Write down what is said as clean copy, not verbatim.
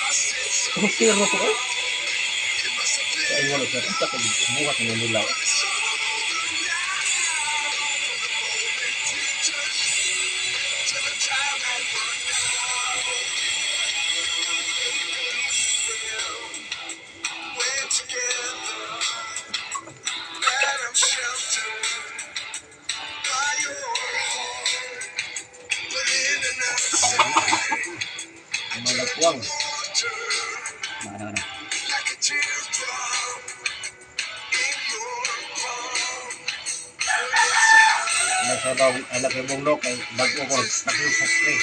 Kung siro ko eh. Kaya wala siya. Ang sakit. Buhat ng nilaw. Malagwang. Mana. Anak sa bawang, anak sa bawang, bago ko, takyo sa spray.